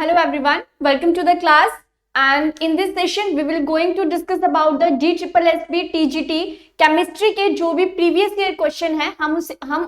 Hello everyone, welcome to the class and in this session we will going to discuss about the DSSB TGT chemistry के जो भी previous year question है हम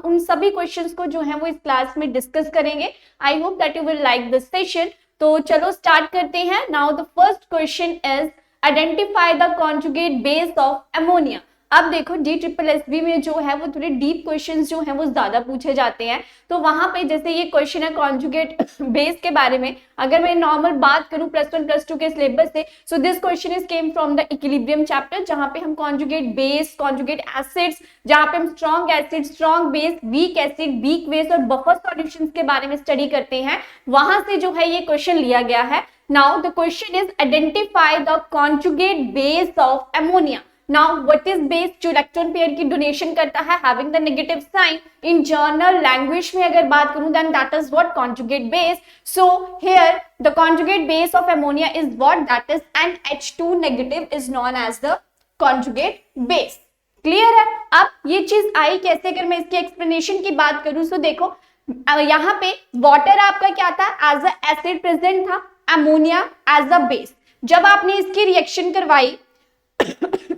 उन सभी questions को जो है वो इस क्लास में डिस्कस करेंगे। I hope that you will like this session. तो चलो स्टार्ट करते हैं। Now the first question is identify the conjugate base of ammonia. अब देखो DSSB में जो है वो थोड़े डीप क्वेश्चंस जो हैं वो ज्यादा पूछे जाते हैं। तो वहां पे जैसे ये क्वेश्चन है कॉन्जुगेट बेस के बारे में, अगर मैं नॉर्मल बात करूं +1 +2 के सिलेबस से, so this question is came from the equilibrium chapter, जहां पे हम कॉन्जुगेट बेस, कॉन्जुगेट एसिड्स, जहां पे हम strong acid, strong base, weak acid, weak base और बफर सॉल्यूशंस के बारे में स्टडी करते हैं। वहां से जो है ये क्वेश्चन लिया गया है। Now the question is identify the conjugate base of ammonia. Now, what is base? जो इलेक्ट्रॉन पेयर की डोनेशन करता है, having the negative sign in journal language में अगर बात करूं, then that is what conjugate base. So here the conjugate base of ammonia is what? That is an H2 negative is known as the conjugate base. Clear है? अब ये चीज आई कैसे? अगर मैं इसकी एक्सप्लेनेशन की बात करूं तो देखो यहाँ पे वाटर आपका क्या था? एज अ एसिड प्रेजेंट था, अमोनिया एज अ बेस। जब आपने इसकी रिएक्शन करवाई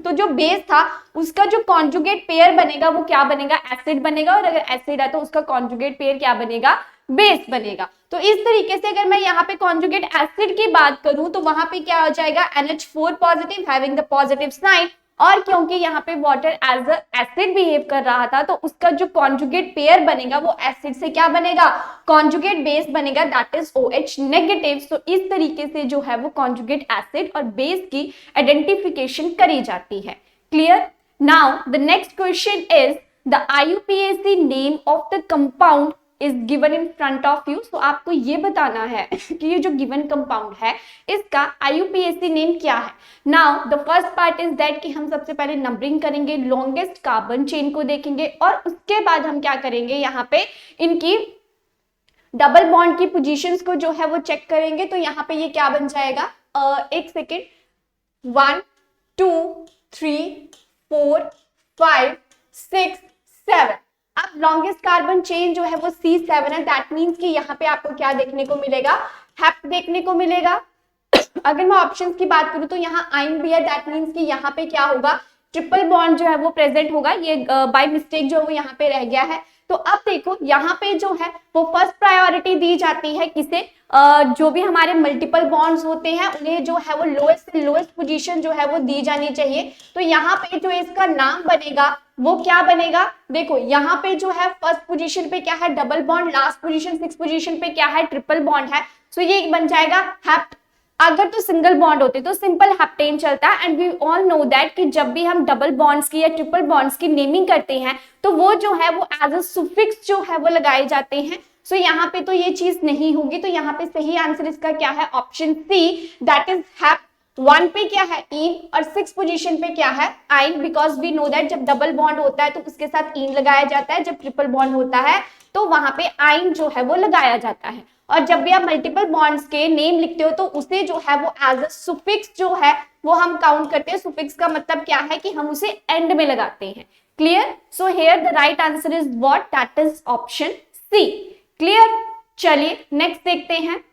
तो जो बेस था उसका जो कॉन्जुगेट पेयर बनेगा वो क्या बनेगा? एसिड बनेगा। और अगर एसिड है तो उसका कॉन्जुगेट पेयर क्या बनेगा? बेस बनेगा। तो इस तरीके से अगर मैं यहाँ पे कॉन्जुगेट एसिड की बात करूं तो वहां पे क्या हो जाएगा? NH4 positive having the positive sign. और क्योंकि यहाँ पे water as a acid behave कर रहा था तो उसका जो कॉन्जुगेट पेयर बनेगा वो एसिड से क्या बनेगा? कॉन्जुगेट बेस बनेगा, दैट इज OH नेगेटिव। सो इस तरीके से जो है वो कॉन्जुगेट एसिड और बेस की आइडेंटिफिकेशन करी जाती है। Clear? Now the next question is the IUPAC name of the compound is given in front of you। so आपको ये बताना है कि ये जो given compound है इसका IUPAC नेम क्या है। now the first part is that कि हम सबसे पहले नंबरिंग करेंगे, longest कार्बन चेन को देखेंगे और उसके बाद हम क्या करेंगे, यहाँ पे इनकी डबल बॉन्ड की पोजीशंस को जो है वो चेक करेंगे। तो यहाँ पे ये क्या बन जाएगा? एक सेकेंड, 1 2 3 4 5 6 7। अब लॉन्गेस्ट कार्बन चेन जो है वो C7 है। दैट मींस कि यहाँ पे आपको क्या देखने को मिलेगा? हेप्ट देखने को मिलेगा। अगर मैं ऑप्शंस की बात करूं तो यहाँ आइन भी है। दैट मींस कि यहाँ पे क्या होगा? ट्रिपल बॉन्ड जो है वो प्रेजेंट होगा। ये बाय मिस्टेक जो है वो यहाँ पे रह गया है। तो अब देखो यहाँ पे जो है वो फर्स्ट प्रायोरिटी दी जाती है किसे? जो भी हमारे मल्टीपल बॉन्ड्स होते हैं उन्हें जो है वो लोएस्ट से लोएस्ट पोजीशन जो है वो दी जानी चाहिए। तो यहाँ पे जो इसका नाम बनेगा वो क्या बनेगा? देखो यहाँ पे जो है फर्स्ट पोजीशन पे क्या है? Double bond. Last position 6 position पे क्या है? ट्रिपल बॉन्ड है। सो ये बन जाएगा हेप्ट। अगर तो सिंगल बॉन्ड होते तो सिंपल हेप्टेन चलता है। And we all know that कि जब भी हम डबल बॉन्ड्स की या ट्रिपल बॉन्ड्स की नेमिंग करते हैं तो वो जो है वो एज अ सुफिक्स जो है वो लगाए जाते हैं। सो यहाँ पे तो ये चीज नहीं होगी। तो यहाँ पे सही आंसर इसका क्या है? Option C, that is hept. 1 पे क्या है? इन और 6 पोजीशन पे क्या है? आइन। बिकॉज वी नो दैट जब डबल बॉन्ड होता है तो उसके साथ इन लगाया जाता है, जब ट्रिपल बॉन्ड होता है तो वहां पे आइन जो है वो लगाया जाता है। और जब भी आप मल्टीपल बॉन्ड्स के नेम लिखते हो तो उसे जो है वो एज अ सुफिक्स जो है वो हम काउंट करते हैं। सुफिक्स का मतलब क्या है कि हम उसे एंड में लगाते हैं। Clear? So here the right answer is what? That is option C. Clear? चलिए नेक्स्ट देखते हैं।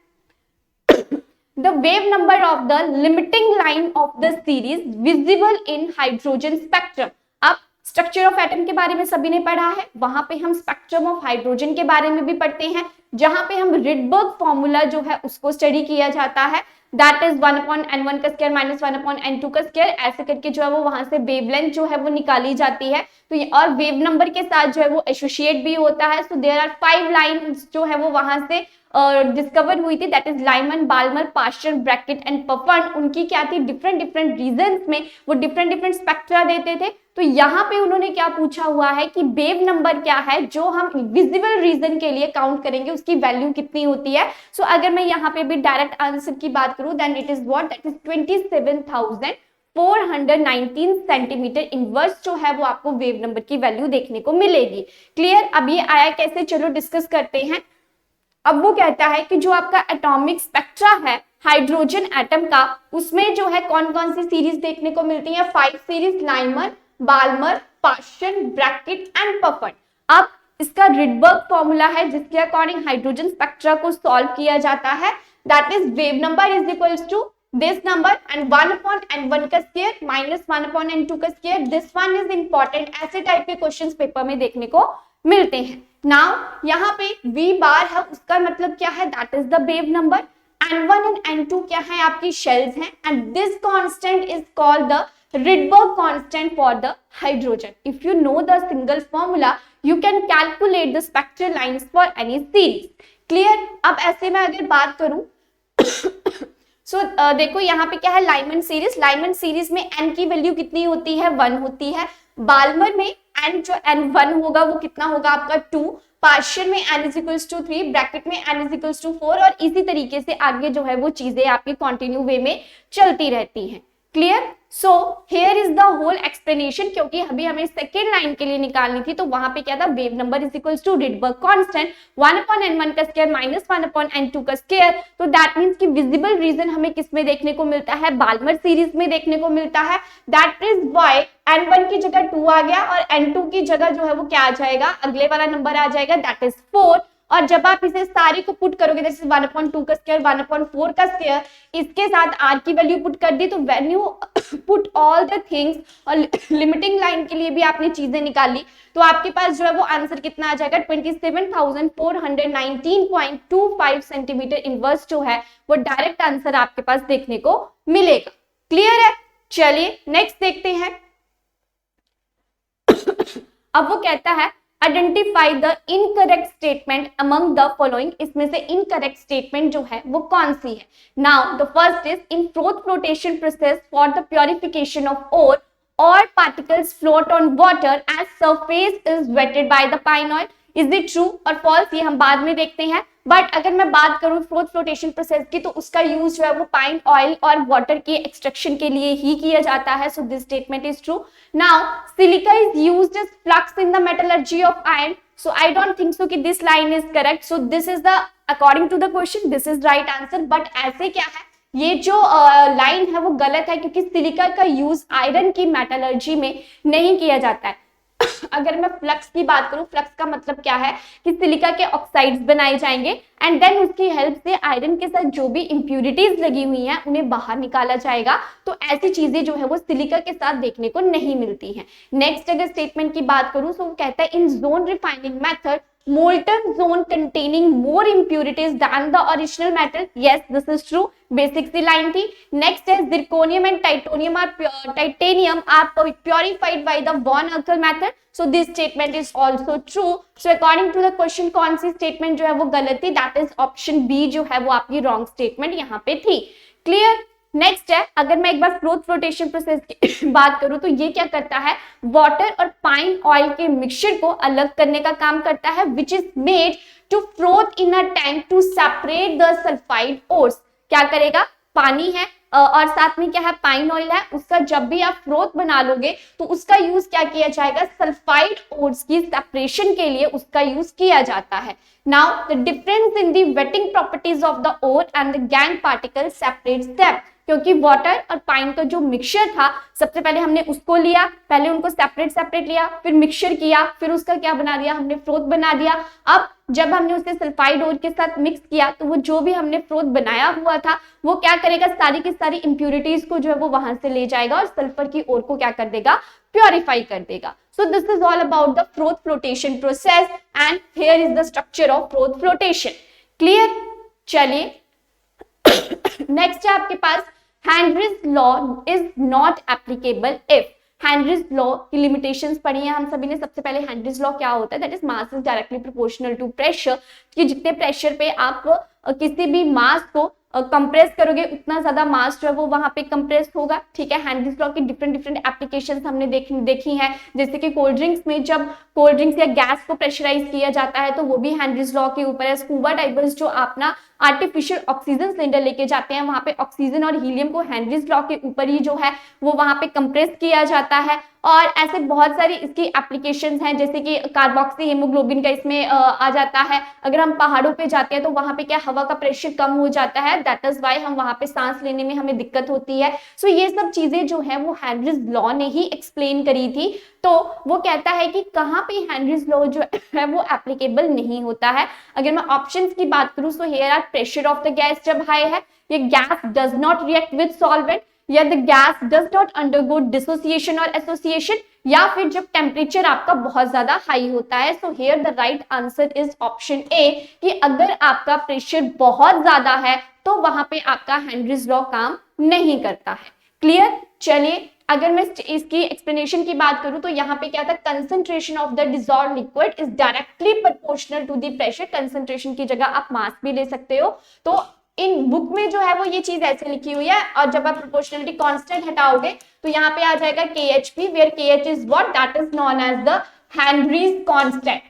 The wave number of the limiting line of the series visible in hydrogen spectrum। अब स्ट्रक्चर ऑफ एटम के बारे में सभी ने पढ़ा है, वहां पे हम स्पेक्ट्रम ऑफ हाइड्रोजन के बारे में भी पढ़ते हैं, जहां पे हम रिडबर्ग फॉर्मूला जो है उसको स्टडी किया जाता है। दैट इज 1/n1 का स्क्वायर माइनस 1/n2 का स्क्वायर। ऐसे करके जो है वो वहां से वेवलेंथ जो है वो निकाली जाती है। तो ये और वेव नंबर के साथ जो है वो एसोसिएट भी होता है। सो देयर आर 5 लाइंस जो है वो वहां से डिस्कवर हुई थी। That is Lyman, Balmer, Paschen, Brackett and Pfund. उनकी क्या थी? डिफरेंट डिफरेंट रीजन्स में वो डिफरेंट डिफरेंट स्पेक्ट्रा देते थे। तो यहाँ पे उन्होंने क्या पूछा हुआ है कि वेव नंबर क्या है जो हम विजिबल रीजन के लिए काउंट करेंगे, उसकी वैल्यू कितनी होती है। सो अगर मैं यहाँ पे भी डायरेक्ट आंसर की बात करूं then it is what? That is 27,419 centimetre inverse जो है वो आपको वेव नंबर की वैल्यू देखने को मिलेगी। क्लियर? अब ये आया कैसे? चलो डिस्कस करते हैं। अब वो कहता है कि जो आपका एटॉमिक स्पेक्ट्रा है हाइड्रोजन एटम का, उसमें जो है कौन कौन सी सीरीज देखने को मिलती है? 5 series, Lyman, Balmer, Paschen, Brackett and Pfund. अब इसका रिडबर्ग फॉर्मूला है जिसके अकॉर्डिंग हाइड्रोजन स्पेक्ट्रा को सॉल्व किया जाता है। That is wave number is equals to this number and 1 upon n1 का स्क्वायर माइनस 1 upon n2 का square. This one is important. ऐसे टाइप के क्वेश्चंस पेपर में देखने को मिलते हैं. नाउ यहाँ पे v बार है, उसका मतलब क्या है, that is the wave number. n1 and n2 क्या है, आपकी शेल्स हैं, and this constant is called the Rydberg constant for the hydrogen. If you know the single formula, you can calculate the spectral lines for any series. Clear? अब ऐसे में अगर बात करूं देखो यहाँ पे क्या है, लाइमन सीरीज. लाइमन सीरीज में n की वैल्यू कितनी होती है, 1 होती है. बाल्मर में n जो n1 होगा वो कितना होगा आपका 2. पार्शियल में n is equals to 3, bracket में n इज इक्वल्स टू 4, और इसी तरीके से आगे जो है वो चीजें आपकी कंटिन्यू वे में चलती रहती हैं. Clear? So here is the whole explanation. क्योंकि अभी हमें सेकेंड लाइन के लिए निकालनी थी, तो वहां पे क्या था, wave number is equals to Rydberg constant 1 upon n1 का स्क्वायर माइनस 1 अपॉन n2 का स्क्वायर. तो दैट मींस कि विजिबल रीजन हमें किस में देखने को मिलता है, बाल्मर सीरीज में देखने को मिलता है. दैट इज व्हाई n1 की जगह 2 आ गया और n2 की जगह जो है वो क्या आ जाएगा, अगले वाला नंबर आ जाएगा, दैट इज 4. और जब आप इसे सारी को पुट करोगे, जैसे 1/2 का स्क्वायर 1/4 का स्क्वायर, इसके साथ r की वैल्यू पुट कर दी, तो when you put all the things, और लिमिटिंग लाइन के लिए भी आपने चीजें निकाली, तो आपके पास जो है वो आंसर कितना आ जाएगा, 27,419.25 सेंटीमीटर इनवर्स जो है वो डायरेक्ट आंसर आपके पास देखने को मिलेगा. क्लियर है? चलिए नेक्स्ट देखते हैं. अब वो कहता है identify the incorrect statement among the following. इसमें से इनकरेक्ट स्टेटमेंट जो है वो कौन सी है. Now the first is in flotation process for the purification of ore all particles float on water as surface is wetted by the pine oil. Is it true और false, ये हम बाद में देखते हैं. बट अगर मैं बात करूं फ्लोटेशन प्रोसेस की, तो उसका यूज जो है वो पाइन ऑयल और वाटर के एक्सट्रैक्शन के लिए ही किया जाता है. So this statement is true. Now silica is used as flux in the metallurgy of iron. So I don't think so कि this line is correct. So this is the according to the question this is right answer. But ऐसे क्या है, ये जो line है वो गलत है, क्योंकि सिलिका का यूज आयरन की मेटलर्जी में नहीं किया जाता है. अगर मैं फ्लक्स की बात करूं, फ्लक्स का मतलब क्या है कि सिलिका के ऑक्साइड्स बनाए जाएंगे एंड देन उसकी हेल्प से आयरन के साथ जो भी इंप्यूरिटीज लगी हुई हैं उन्हें बाहर निकाला जाएगा. तो ऐसी चीजें जो है वो सिलिका के साथ देखने को नहीं मिलती हैं. नेक्स्ट अगर स्टेटमेंट की बात करूं, तो वो कहता है in zone refining method molten zone containing more impurities than the original metal. Yes, this is true. Basic सी लाइन थी. Next है zirconium and titanium are purified by the von Erkel method. So this statement is also true. So according to the question, कौन सी statement जो है वो गलत थी, that is option B जो है वो आपकी wrong statement यहाँ पे थी. Clear? नेक्स्ट है, अगर मैं एक बार फ्लोटेशन प्रोसेस की बात करूं, तो ये क्या करता है, वाटर और पाइन ऑयल के मिक्सचर को अलग करने का काम करता है, which is made to float in a tank to separate the sulphide ores. क्या करेगा, पानी है और साथ में क्या है, पाइन ऑयल है, उसका जब भी आप फ्लोट बना लोगे तो उसका यूज क्या किया जाएगा, सल्फाइड ओर्स की सेपरेशन के लिए उसका यूज किया जाता है. Now the difference in the wetting properties of the ore and the gangue particle separates them. क्योंकि वाटर और पाइन का जो मिक्सचर था, सबसे पहले हमने उसको लिया, पहले उनको सेपरेट लिया, फिर मिक्सचर किया, फिर उसका क्या बना दिया, हमने फ्लोट बना दिया. अब जब हमने उसे सल्फाइड ओर के साथ मिक्स किया, तो वो जो भी हमने फ्लोट बनाया हुआ था वो क्या करेगा, सारी की सारी इंप्यूरिटीज को जो है वो वहां से ले जाएगा और सल्फर की ओर को क्या कर देगा, प्योरीफाई कर देगा. So this is all about the flotation process and here is the structure of flotation. Clear? चलिए नेक्स्ट है आपके पास Henry's law is not applicable if. Henry's law की लिमिटेशंस पढ़ी है हम सभी ने. सबसे पहले हेनरीज लॉ क्या होता है, that is mass is directly proportional to pressure. कि जितने प्रेशर पे आप किसी भी मास को कंप्रेस करोगे उतना ज्यादा मास जो है वो वहां पे कंप्रेस होगा. ठीक है, हेनरीज लॉ की डिफरेंट एप्लीकेशंस हमने देखी हैं. जैसे कि कोल्ड ड्रिंक्स में जब कोल्ड ड्रिंक्स या गैस को प्रेशराइज किया जाता है तो वो भी हेनरीज लॉ के ऊपर है. स्कूबा डाइवर्स जो अपना आर्टिफिशियल ऑक्सीजन सिलेंडर लेके जाते हैं, वहां पे ऑक्सीजन और हीलियम को हेनरीज लॉ के ऊपर ही जो है वो वहां पे कंप्रेस किया जाता है. और ऐसे बहुत सारी इसकी एप्लीकेशंस हैं, जैसे कि कार्बोक्सी हीमोग्लोबिन का इसमें आ जाता है. अगर हम पहाड़ों पे जाते हैं तो वहां पे क्या हवा का प्रेशर कम हो जाता है, दैट इज वाई हम वहां पे सांस लेने में हमें दिक्कत होती है। सो ये सब चीजें जो है वो हेनरीज लॉ ने ही एक्सप्लेन करी थी। तो वो कहता है कि कहाँ पे हेनरीज लॉ जो है वो एप्लीकेबल नहीं होता है। अगर मैं ऑप्शंस की बात करूं तो here are pressure of the gas जब हाई है, ये gas does not react with solvent, या the gas does not undergo dissociation और एसोसिएशन, या फिर जब टेम्परेचर आपका बहुत ज्यादा हाई होता है। So here the right answer is option ए कि अगर आपका प्रेशर बहुत ज्यादा है तो वहां पे आपका हेनरीज लॉ काम नहीं करता है। क्लियर? चलिए अगर मैं इसकी एक्सप्लेनेशन की बात करूं तो यहाँ पे क्या था, concentration of the dissolved liquid is directly proportional to the pressure. Concentration की जगह आप मास भी ले सकते हो। तो इन बुक में जो है वो ये चीज ऐसे लिखी हुई है, और जब आप प्रोपोर्शनलिटी कांस्टेंट हटाओगे तो यहाँ पे आ जाएगा KHP, where KH is what, that is known as the Henry's constant.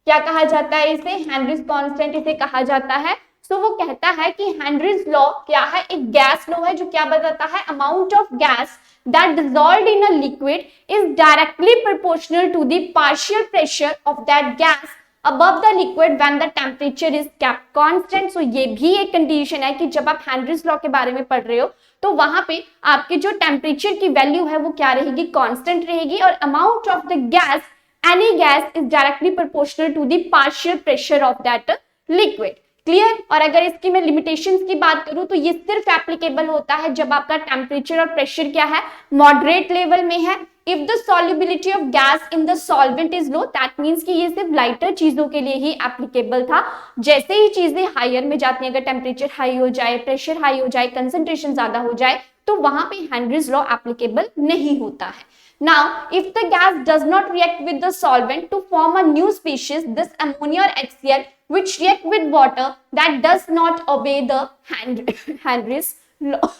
क्या कहा जाता है इसे? हेनरीज कांस्टेंट इसे कहा जाता है। सो वो कहता है कि हेनरीज लॉ क्या है, एक गैस लॉ है जो क्या बताता है, amount of gas that dissolved in a liquid is directly proportional to the partial pressure of that gas above the liquid when the temperature is kept constant। so ये भी एक कंडीशन है कि जब आप हेनरीज लॉ के बारे में पढ़ रहे हो तो वहां पे आपके जो टेम्परेचर की वैल्यू है वो क्या रहेगी, कांस्टेंट रहेगी, और amount of the gas, any gas is directly proportional to the partial pressure of that liquid. Clear? और अगर इसकी मैं लिमिटेशंस की बात करूं तो ये सिर्फ एप्लीकेबल होता है जब आपका टेम्परेचर और प्रेशर क्या है, मॉडरेट लेवल में है। If the solubility of gas in the solvent is low, that means कि ये सिर्फ लाइटर चीजों के लिए ही एप्लीकेबल था। जैसे ही चीजें हायर में जाती हैं, अगर टेम्परेचर हाई हो जाए, प्रेशर हाई हो जाए, कंसंट्रेशन ज्यादा हो जाए, तो वहां पे हेनरीज लॉ एप्लीकेबल नहीं होता है। Now, if the gas does not react with the solvent to form a new species, this ammonia or HCl, which react with water, that does not obey the Henry's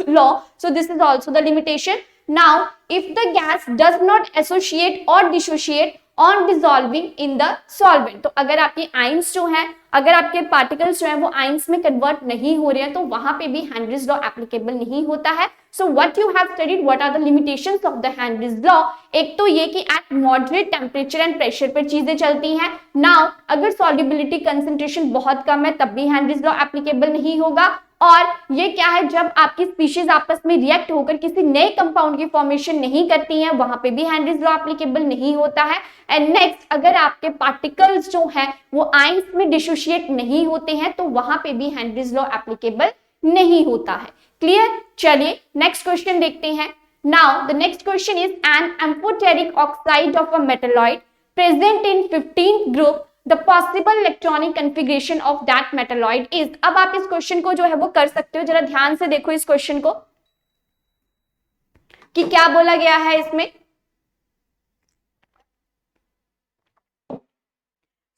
law. So this is also the limitation. Now, if the gas does not associate or dissociate on dissolving in the solvent, तो अगर आपके ions जो है, अगर आपके particles जो है वो आइंस में कन्वर्ट नहीं हो रहे हैं तो वहां पे भी हेनरीज लॉ एप्लीकेबल नहीं होता है। So what you have studied, what are the limitations of the Henry's law? एक तो ये कि at moderate temperature and pressure पर चीजें चलती हैं। नाउ अगर सॉल्युबिलिटी कंसंट्रेशन बहुत कम है तब भी हेनरीज लॉ एप्लीकेबल नहीं होगा। और ये क्या है, जब आपकी स्पीशीज आपस में रिएक्ट होकर किसी नए कंपाउंड की फॉर्मेशन नहीं करती हैं, वहां पे भी हेनरीज लॉ एप्लीकेबल नहीं होता है। एंड नेक्स्ट, अगर आपके पार्टिकल्स जो हैं वो आइंस में डिसोशिएट नहीं होते हैं तो वहां पे भी हेनरीज लॉ एप्लीकेबल नहीं होता है। क्लियर? चलिए नेक्स्ट क्वेश्चन देखते हैं। Now the next question is an amphoteric oxide of a metalloid present in 15th group, the possible electronic configuration of that metalloid is। अब आप इस क्वेश्चन को जो है वो कर सकते हो, जरा ध्यान से देखो इस क्वेश्चन को कि क्या बोला गया है इसमें।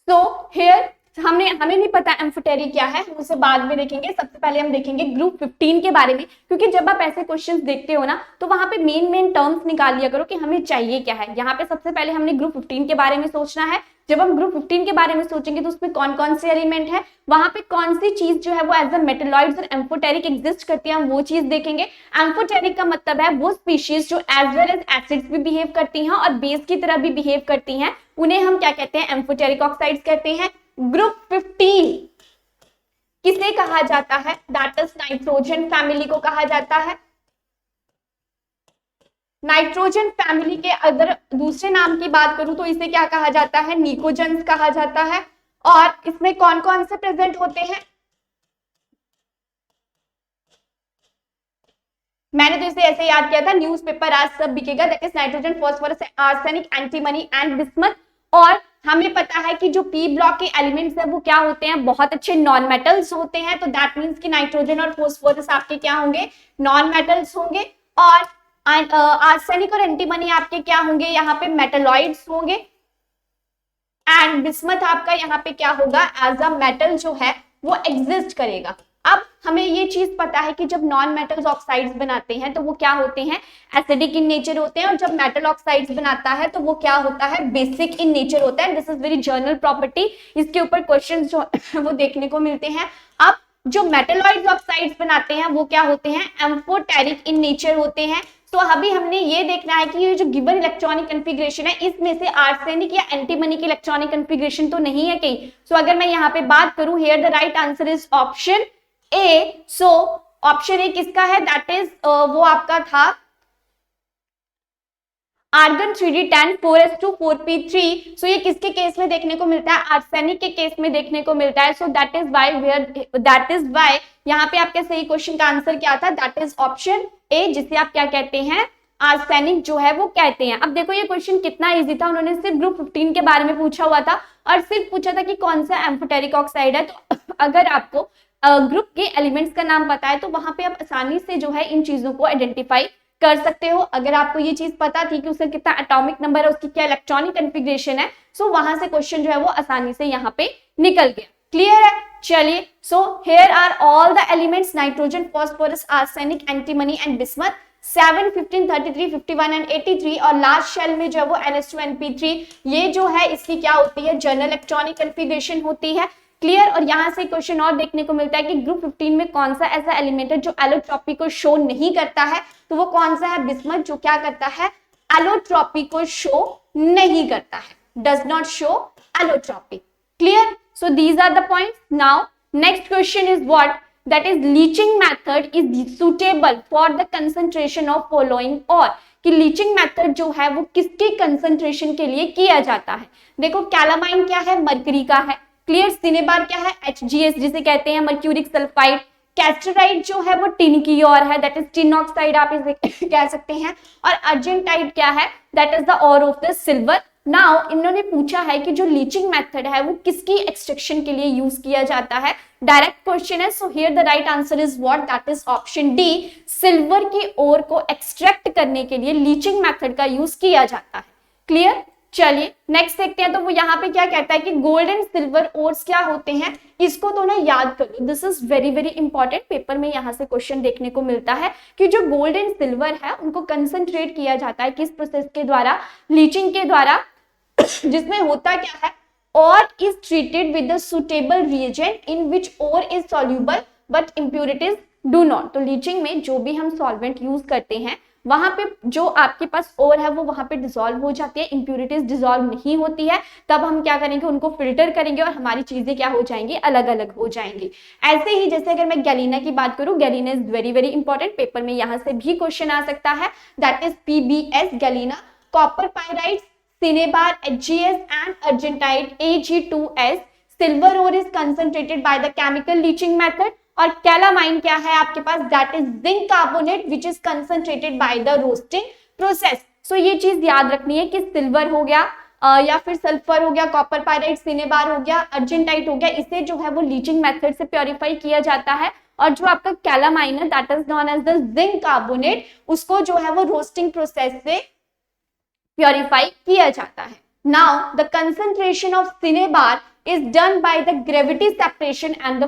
So here हमें नहीं पता एम्फोटेरिक क्या है, हम उसे बाद में देखेंगे। सबसे पहले हम देखेंगे ग्रुप 15 के बारे में, क्योंकि जब आप ऐसे क्वेश्चंस देखते हो ना तो वहां पे मेन टर्म्स निकाल लिया करो कि हमें चाहिए क्या है। यहाँ पे सबसे पहले हमने ग्रुप 15 के बारे में सोचना है। जब हम ग्रुप 15 के बारे में सोचेंगे तो उसमें कौन कौन से एलिमेंट है, वहां पे कौन सी चीज जो है वो एज अ मेटालॉइड्स और एम्फोटेरिक एग्जिस्ट करती है, हम वो चीज देखेंगे। एम्फोटेरिक का मतलब है वो स्पीशीज जो एज वेल एज एसिड्स भी बिहेव करती हैं और बेस की तरह भी बिहेव करती हैं, उन्हें हम क्या कहते हैं, एम्फोटेरिक ऑक्साइड्स कहते हैं। ग्रुप 15 किसे कहा जाता है, दैट इज नाइट्रोजन फैमिली को कहा जाता है। नाइट्रोजन फैमिली के अगर दूसरे नाम की बात करूं तो इसे क्या कहा जाता है, निकोजन्स कहा जाता है। और इसमें कौन कौन से प्रेजेंट होते हैं, मैंने तो इसे ऐसे याद किया था, न्यूज़पेपर आज सब बिकेगा, that is nitrogen, phosphorus, arsenic, antimony and bismuth. और हमें पता है कि जो पी ब्लॉक के एलिमेंट्स है वो क्या होते हैं, बहुत अच्छे नॉन मेटल्स होते हैं। तो दैट मींस कि नाइट्रोजन और फास्फोरस आपके क्या होंगे, नॉन मेटल्स होंगे। और आर्सेनिक और एंटीमनी आपके क्या होंगे, यहाँ पे मेटलॉइड्स होंगे। एंड बिस्मथ आपका यहाँ पे क्या होगा, एज अ मेटल जो है वो एग्जिस्ट करेगा। अब हमें ये चीज पता है कि जब नॉन मेटल्स ऑक्साइड्स बनाते हैं तो वो क्या होते हैं, एसिडिक इन नेचर होते हैं, और जब मेटल ऑक्साइड्स बनाता है तो वो क्या होता है, बेसिक इन नेचर होता है। This is very general property, इसके ऊपर क्वेश्चंस जो वो देखने को मिलते हैं। अब जो मेटलॉइड्स ऑक्साइड्स बनाते हैं वो क्या होते हैं, एम्फोटेरिक इन नेचर होते हैं। तो अभी हमने ये देखना है कि ये जो गिवन इलेक्ट्रॉनिक कॉन्फ़िगरेशन है इसमें से आर्सेनिक या एंटीमनी की इलेक्ट्रॉनिक कॉन्फ़िगरेशन तो नहीं है कहीं। सो अगर मैं यहाँ पे बात करूं, here the right answer is option A. So option A किसका है, दैट इज वो आपका था आर्गन 3d10 4s2 4p3। सो ये किसके केस में देखने को मिलता है, आर्सेनिक के केस में देखने को मिलता है। सो दैट इज वाई यहाँ पे आपके सही क्वेश्चन का आंसर क्या था, दैट इज ऑप्शन ए, जिसे आप क्या कहते हैं, आर्सेनिक जो है वो कहते हैं। अब देखो ये क्वेश्चन कितना इजी था, उन्होंने सिर्फ ग्रुप 15 के बारे में पूछा हुआ था और सिर्फ पूछा था कि कौन सा एम्फोटेरिक ऑक्साइड है। तो अगर आपको ग्रुप के एलिमेंट्स का नाम पता है तो वहां पे आप आसानी से जो है इन चीजों को आइडेंटिफाई कर सकते हो। अगर आपको ये चीज पता थी कि उसका कितना एटॉमिक नंबर है, उसकी क्या इलेक्ट्रॉनिक कॉन्फ़िगरेशन है, सो वहां से क्वेश्चन जो है वो आसानी से यहाँ पे निकल गया। क्लियर है? चलिए, so here are all the elements, nitrogen, phosphorus, arsenic, antimony and bismuth, 7, 15, 33, 51 and 83। और लास्ट शेल में जो है वो NH2NP3, ये जो है इसकी क्या होती है, जनरल इलेक्ट्रॉनिक कॉन्फ़िगरेशन होती है। क्लियर? और यहाँ से क्वेश्चन और देखने को मिलता है कि ग्रुप 15 में कौन सा ऐसा एलिमेंट है जो एलोट्रॉपी को शो नहीं करता है, तो वो कौन सा है, बिस्मथ, जो क्या करता है, एलोट्रॉपी को शो नहीं करता है, does not show allotropy. Clear? So these are the points. Now next question is what, that is leaching method is suitable for the concentration of following, और कि लीचिंग मेथड जो है वो किसकी कंसंट्रेशन के लिए किया जाता है। देखो कैलामाइन क्या है, मरकरी का है। क्लियर? सिनेबार क्या है, HGS जिसे कहते हैं, मर्क्यूरिक सल्फाइड। कैस्टराइड जो है वो टिन की ओर है, दैट इज टिन ऑक्साइड आप इसे कह सकते हैं। और अर्जेंटाइड क्या है, that is the ore of the silver. नाउ इन्होंने पूछा है कि जो लीचिंग मेथड है वो किसकी एक्सट्रैक्शन के लिए यूज किया जाता है, डायरेक्ट क्वेश्चन है। So here the right answer is what, that is option D, silver की ओर को एक्सट्रैक्ट करने के लिए लीचिंग मेथड का यूज किया जाता है। क्लियर? चलिए नेक्स्ट देखते हैं। तो वो यहाँ पे क्या कहता है कि गोल्ड एंड सिल्वर ओर्स क्या होते हैं, इसको तो ना याद कर लो, this is very very important. Paper में यहाँ से क्वेश्चन देखने को मिलता है कि जो गोल्ड एंड सिल्वर है उनको कंसंट्रेट किया जाता है किस प्रोसेस के द्वारा, लीचिंग के द्वारा, जिसमें होता क्या है, और is treated with the suitable reagent in which ore is soluble but impurities do not. तो लीचिंग में जो भी हम सॉल्वेंट यूज करते हैं वहां पे जो आपके पास ओर है वो वहां पे डिसॉल्व हो जाती है, इंप्यूरिटीज डिसॉल्व नहीं होती है, तब हम क्या करेंगे, उनको फिल्टर करेंगे और हमारी चीजें क्या हो जाएंगी, अलग अलग हो जाएंगी। ऐसे ही जैसे अगर मैं गैलीना की बात करूं, galena is very very important, paper में यहां से भी क्वेश्चन आ सकता है, that is PBS galena. Copper pyrites, cinnabar, HGS and argentite AG2S। Silver ore is concentrated by the chemical leaching method. और कैलामाइन क्या है आपके पास, that is zinc carbonate which is concentrated by the roasting process. सो ये चीज याद रखनी है कि सिल्वर हो गया या फिर सल्फर हो गया, कॉपर पायराइड, सिनेबार हो गया, अर्जेंटाइट हो गया, इसे जो है वो लीचिंग मेथड से प्योरीफाई किया जाता है। और जो आपका कैलामाइन है that is known as the zinc carbonate, उसको जो है वो रोस्टिंग प्रोसेस से प्योरीफाई किया जाता है। Now the concentration of cinnabar is done by the gravity separation and the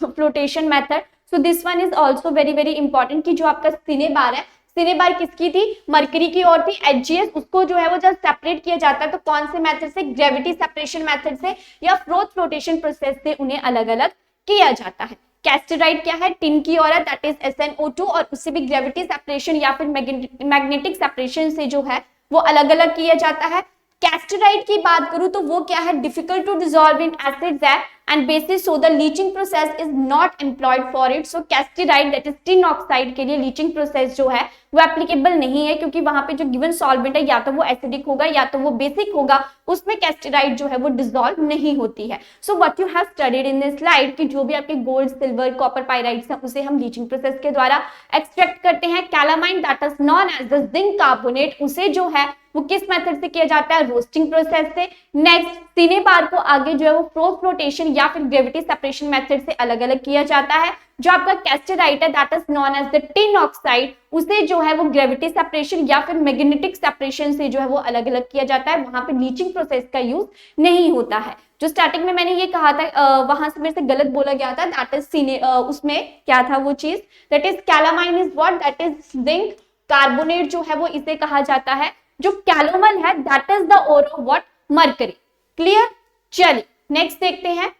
flotation method. So this one is also very very important कि जो आपका सिनेबार है, सिनेबार किसकी थी, मरकरी की ओर थी, HGS, उसको जो है वो जब सेपरेट किया जाता है तो कौन से मेथड से, ग्रेविटी सेपरेशन मेथड से या फ्लोटेशन प्रोसेस से उन्हें अलग अलग किया जाता है। कैस्टराइड क्या है, टिन की ओर है, दैट इज SnO2, और उससे भी ग्रेविटी सेपरेशन या फिर मैग्नेटिक सेपरेशन से जो है वो अलग अलग किया जाता है। कैस्टराइड की बात करूं तो वो क्या है, difficult to dissolve in acids है and bases, so the leaching process is not employed for it. So cassiterite that is tin oxide के लिए लीचिंग प्रोसेस जो है वो एप्लीकेबल नहीं है, क्योंकि वहां पे जो गिवन सॉल्वेंट है या तो वो एसिडिक होगा या तो वो बेसिक होगा, उसमें कैस्टराइड जो है वो डिसॉल्व नहीं होती है। So what you have studied in this slide कि जो भी आपके गोल्ड, सिल्वर, कॉपर पायराइड्स है उसे हम लीचिंग प्रोसेस के द्वारा एक्सट्रैक्ट करते हैं। Calamine that is known as the zinc carbonate, उसे जो है वो किस मेथड से किया जाता है, रोस्टिंग प्रोसेस से। नेक्स्ट सिनेबार को आगे जो है वो फ्लोटेशन या फिर ग्रेविटी सेपरेशन मेथड से अलग अलग किया जाता है। जो आपका कैस्टराइट है that is known as the tin oxide, उसे जो है वो ग्रेविटी सेपरेशन या फिर मैग्नेटिक सेपरेशन से जो है वो अलग अलग किया जाता है, वहां पे लीचिंग प्रोसेस का यूज नहीं होता है। जो स्टार्टिंग में मैंने ये कहा था वहां से मेरे से गलत बोला गया था, दैट इज उसमें क्या था वो चीज, that is calamine is what, that is zinc carbonate जो है वो इसे कहा जाता है। जो कैलोमल है that is the ore of what, mercury. Clear? चलिए नेक्स्ट देखते हैं।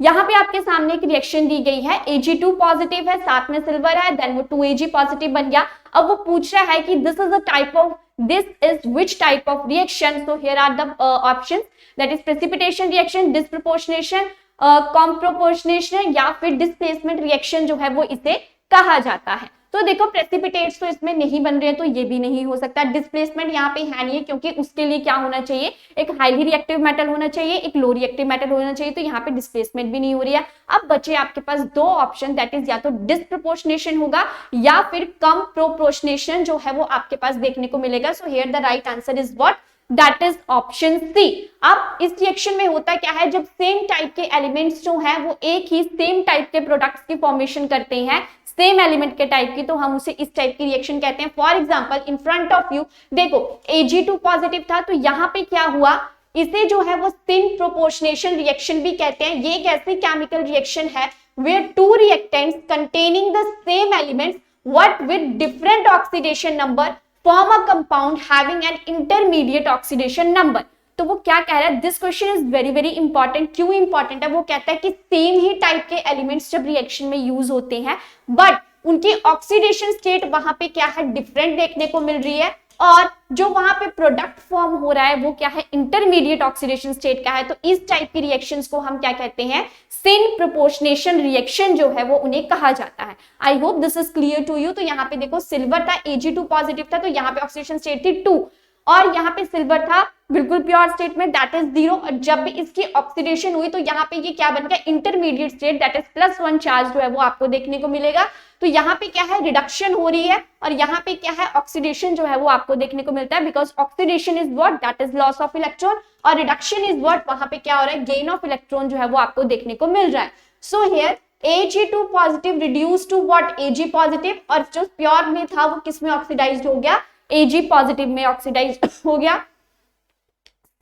यहाँ पे आपके सामने एक रिएक्शन दी गई है, Ag2 पॉजिटिव है, साथ में सिल्वर है, देन वो 2Ag पॉजिटिव बन गया। अब वो पूछ रहा है कि this is a type of, this is which type of reaction. So here are the options, that is precipitation reaction, disproportionation, comproportionation या फिर डिस्प्लेसमेंट रिएक्शन जो है वो इसे कहा जाता है। तो देखो प्रेसिपिटेट्स तो इसमें नहीं बन रहे हैं, तो ये भी नहीं हो सकता। डिस्प्लेसमेंट यहाँ पे है नहीं, क्योंकि उसके लिए क्या होना चाहिए, एक हाईली रिएक्टिव मेटल होना चाहिए, एक लो रिएक्टिव मेटल होना चाहिए, तो यहाँ पे डिस्प्लेसमेंट भी नहीं हो रही है। अब बचे आपके पास दो ऑप्शन, दैट इज या तो डिस्प्रपोर्शनेशन होगा या फिर कम प्रोपोर्शनेशन जो है वो आपके पास देखने को मिलेगा। So here the right answer is what, that is option C. अब इस रिएक्शन में होता क्या है, जब सेम टाइप के एलिमेंट्स जो हैं वो एक ही सेम टाइप के प्रोडक्ट्स की फॉर्मेशन करते हैं, सेम एलिमेंट के टाइप की, तो हम उसे इस टाइप की रिएक्शन कहते हैं। For example in front of you देखो Ag2 पॉजिटिव था, तो यहाँ पे क्या हुआ, इसे जो है वो स्पिन प्रोपोर्शनेशन रिएक्शन भी कहते हैं। ये एक ऐसी केमिकल रिएक्शन है where two reactants containing the same elements what with different oxidation number form a compound having an intermediate oxidation number। तो वो क्या कह रहा है, this question is very very important. क्यों इंपॉर्टेंट है, वो कहता है कि सेम ही टाइप के एलिमेंट्स जब रिएक्शन में यूज होते हैं बट उनकी ऑक्सीडेशन स्टेट वहां पे क्या है, डिफरेंट देखने को मिल रही है, और जो वहां पे प्रोडक्ट फॉर्म हो रहा है वो क्या है, इंटरमीडिएट ऑक्सीडेशन स्टेट का है। तो इस टाइप की रिएक्शंस को हम क्या कहते हैं, सिन प्रोपोर्शनेशन रिएक्शन जो है वो उन्हें कहा जाता है। I hope this is clear to you. तो यहाँ पे देखो सिल्वर था, Ag2 पॉजिटिव था, तो यहाँ पे ऑक्सीडेशन स्टेट थी 2, और यहाँ पे सिल्वर था बिल्कुल प्योर स्टेट में, दैट इज 0, और जब भी इसकी ऑक्सीडेशन हुई तो यहाँ पे ये क्या बन गया, intermediate state, that is +1 charge जो है वो आपको देखने को मिलेगा। तो यहाँ पे क्या है, रिडक्शन हो रही है, और यहाँ पे क्या है, ऑक्सीडेशन जो है वो आपको देखने को मिलता है, because oxidation is what, that is loss of electron, और रिडक्शन इज व्हाट, वहां पे क्या हो रहा है, गेन ऑफ इलेक्ट्रॉन जो है वो आपको देखने को मिल रहा है। So here Ag2 positive reduce to what, Ag positive, और जो प्योर में था वो किस में ऑक्सीडाइज्ड हो गया, Ag पॉजिटिव में ऑक्सीडाइज हो गया।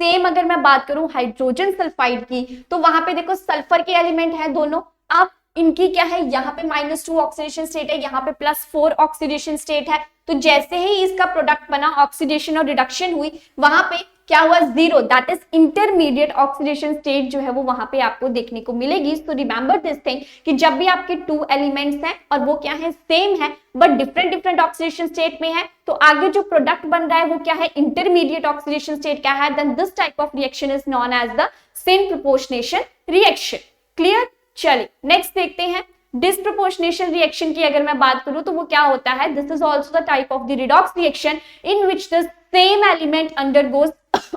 सेम अगर मैं बात करूं हाइड्रोजन सल्फाइड की, तो वहां पे देखो सल्फर के एलिमेंट है दोनों, अब इनकी क्या है, यहाँ पे -2 ऑक्सीडेशन स्टेट है, यहाँ पे +4 ऑक्सीडेशन स्टेट है। तो जैसे ही इसका प्रोडक्ट बना, ऑक्सीडेशन और रिडक्शन हुई, वहां पे क्या हुआ, 0, that is intermediate oxidation state जो है वो वहां पे आपको देखने को मिलेगी। सो रिमेंबर दिस थिंग कि जब भी आपके 2 एलिमेंट्स हैं और वो क्या है, सेम है but different different oxidation state में है, तो आगे जो प्रोडक्ट बन रहा है वो क्या है, इंटरमीडिएट ऑक्सीडेशन स्टेट का है, then this type of reaction is known as the syn proportionation reaction. Clear. चलिए नेक्स्ट देखते हैं डिस्प्रोपोर्शनेशन रिएक्शन की अगर मैं बात करूं तो वो क्या होता है, this is also the type of the redox reaction in which the same element undergoes